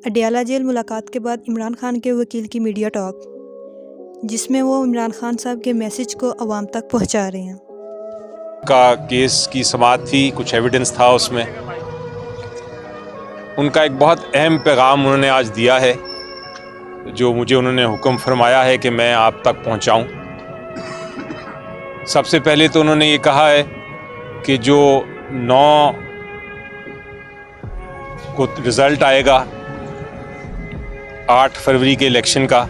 Adiala jail मुलाकात के बाद इमरान खान के वकील की मीडिया टॉक, जिसमें वो इमरान खान साहब के मैसेज को अवाम तक पहुंचा रहे हैं। का केस की समाअत थी, कुछ एविडेंस था उसमें। उनका एक बहुत अहम पैगाम उन्होंने आज दिया है, जो मुझे उन्होंने हुक्म फरमाया है कि मैं आप तक पहुंचाऊं। सबसे पहले तो उन्होंने ये कहा है कि जो 9 को रिज़ल्ट आएगा 8 फरवरी के इलेक्शन का,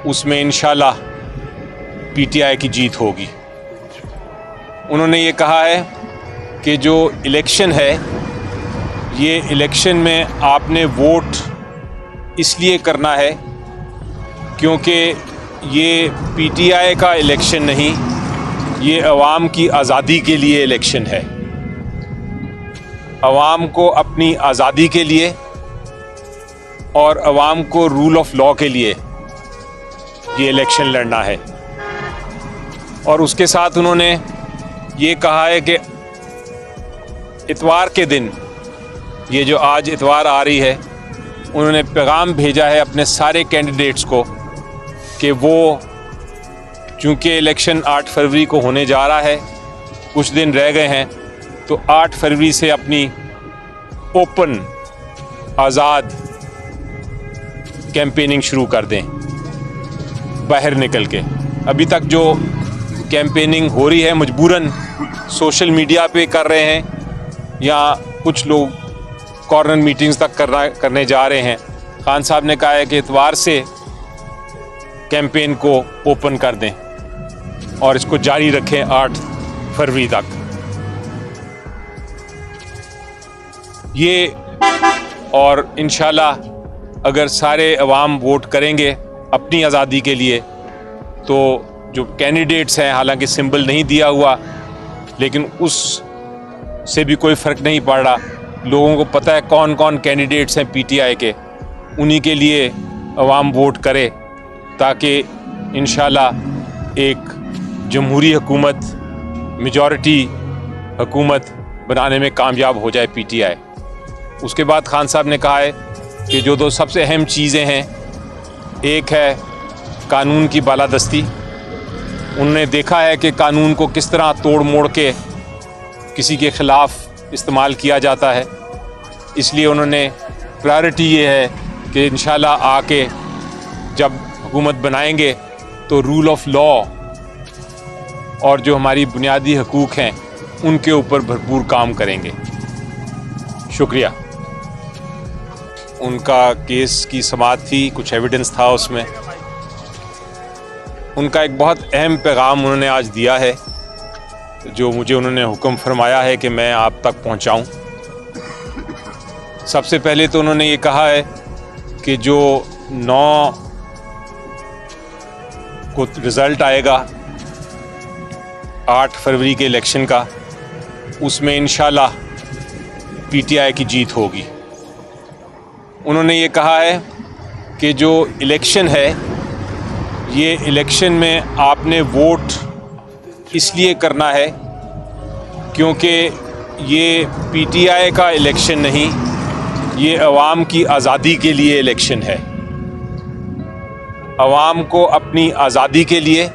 उसमें इंशाल्लाह पीटीआई की जीत होगी। उन्होंने ये कहा है कि जो इलेक्शन है, ये इलेक्शन में आपने वोट इसलिए करना है क्योंकि ये पीटीआई का इलेक्शन नहीं, ये अवाम की आज़ादी के लिए इलेक्शन है। अवाम को अपनी आज़ादी के लिए और अवाम को रूल ऑफ लॉ के लिए ये इलेक्शन लड़ना है। और उसके साथ उन्होंने ये कहा है कि इतवार के दिन, ये जो आज इतवार आ रही है, उन्होंने पैगाम भेजा है अपने सारे कैंडिडेट्स को कि वो, चूँकि इलेक्शन 8 फरवरी को होने जा रहा है, कुछ दिन रह गए हैं, तो 8 फरवरी से अपनी ओपन आज़ाद कैंपेनिंग शुरू कर दें बाहर निकल के। अभी तक जो कैंपेनिंग हो रही है मजबूरन सोशल मीडिया पे कर रहे हैं, या कुछ लोग कॉर्नर मीटिंग्स तक करने जा रहे हैं। खान साहब ने कहा है कि इतवार से कैंपेन को ओपन कर दें और इसको जारी रखें 8 फरवरी तक। ये और इंशाल्लाह अगर सारे अवाम वोट करेंगे अपनी आज़ादी के लिए, तो जो कैंडिडेट्स हैं, हालांकि सिंबल नहीं दिया हुआ, लेकिन उस से भी कोई फ़र्क नहीं पड़ रहा। लोगों को पता है कौन कौन कैंडिडेट्स हैं पीटीआई के, उन्हीं के लिए अवाम वोट करे, ताकि इंशाल्लाह एक जमहूरी हुकूमत, मेजॉरिटी हुकूमत बनाने में कामयाब हो जाए पीटीआई। उसके बाद खान साहब ने कहा है कि जो 2 सबसे अहम चीज़ें हैं, एक है कानून की बालादस्ती। उन्होंने देखा है कि कानून को किस तरह तोड़ मोड़ के किसी के ख़िलाफ़ इस्तेमाल किया जाता है, इसलिए उन्होंने प्रायोरिटी ये है कि इंशाल्लाह आके जब हुकूमत बनाएंगे तो रूल ऑफ लॉ और जो हमारी बुनियादी हकूक़ हैं उनके ऊपर भरपूर काम करेंगे। शुक्रिया। उनका केस की समाअत थी, कुछ एविडेंस था उसमें। उनका एक बहुत अहम पैगाम उन्होंने आज दिया है, जो मुझे उन्होंने हुक्म फरमाया है कि मैं आप तक पहुंचाऊं। सबसे पहले तो उन्होंने ये कहा है कि जो 9 को रिज़ल्ट आएगा 8 फरवरी के इलेक्शन का, उसमें इंशाल्लाह पीटीआई की जीत होगी। उन्होंने ये कहा है कि जो इलेक्शन है, ये इलेक्शन में आपने वोट इसलिए करना है क्योंकि ये पीटीआई का इलेक्शन नहीं, ये अवाम की आज़ादी के लिए इलेक्शन है। अवाम को अपनी आज़ादी के लिए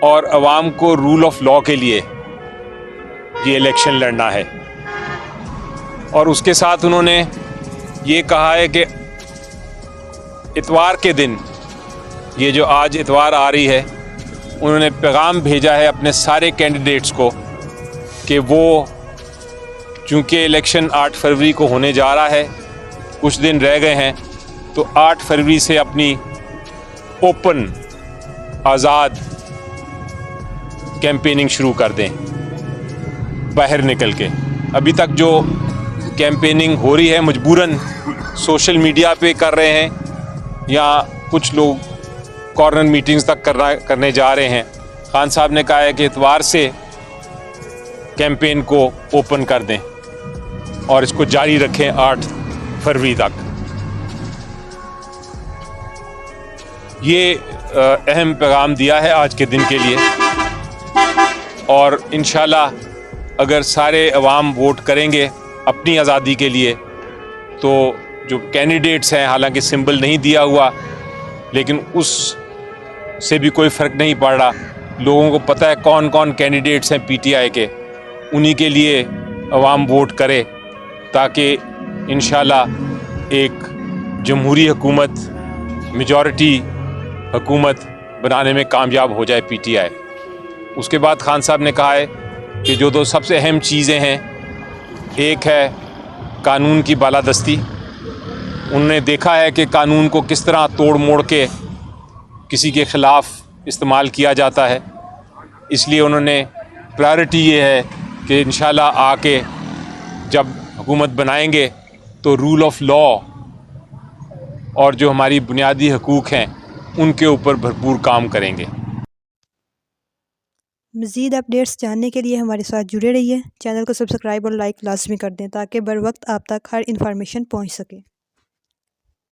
और अवाम को रूल ऑफ लॉ के लिए ये इलेक्शन लड़ना है। और उसके साथ उन्होंने ये कहा है कि इतवार के दिन, ये जो आज इतवार आ रही है, उन्होंने पैगाम भेजा है अपने सारे कैंडिडेट्स को कि वो, चूँकि इलेक्शन 8 फरवरी को होने जा रहा है, कुछ दिन रह गए हैं, तो 8 फरवरी से अपनी ओपन आज़ाद कैंपेनिंग शुरू कर दें बाहर निकल के। अभी तक जो कैंपेनिंग हो रही है मजबूरन सोशल मीडिया पे कर रहे हैं, या कुछ लोग कॉर्नर मीटिंग्स तक करने जा रहे हैं। खान साहब ने कहा है कि इतवार से कैंपेन को ओपन कर दें और इसको जारी रखें 8 फरवरी तक। ये अहम पैगाम दिया है आज के दिन के लिए, और इंशाल्लाह अगर सारे अवाम वोट करेंगे अपनी आज़ादी के लिए। तो जो कैंडिडेट्स हैं, हालांकि सिंबल नहीं दिया हुआ, लेकिन उस से भी कोई फ़र्क नहीं पड़ रहा। लोगों को पता है कौन कौन कैंडिडेट्स हैं पीटीआई के, उन्हीं के लिए अवाम वोट करे, ताकि इंशाल्लाह एक जमहूरी हुकूमत, मेजॉरिटी हुकूमत बनाने में कामयाब हो जाए पीटीआई। उसके बाद खान साहब ने कहा है कि जो दो सबसे अहम चीज़ें हैं, एक है कानून की बालादस्ती। उन्होंने देखा है कि कानून को किस तरह तोड़ मोड़ के किसी के ख़िलाफ़ इस्तेमाल किया जाता है, इसलिए उन्होंने प्रायोरिटी ये है कि इंशाल्लाह आके जब हुकूमत बनाएंगे तो रूल ऑफ लॉ और जो हमारी बुनियादी हकूक़ हैं उनके ऊपर भरपूर काम करेंगे। मज़ीद अपडेट्स जानने के लिए हमारे साथ जुड़े रहिए। चैनल को सब्सक्राइब और लाइक लाजमी कर दें ताकि बर वक्त आप तक हर इन्फॉर्मेशन पहुंच सके।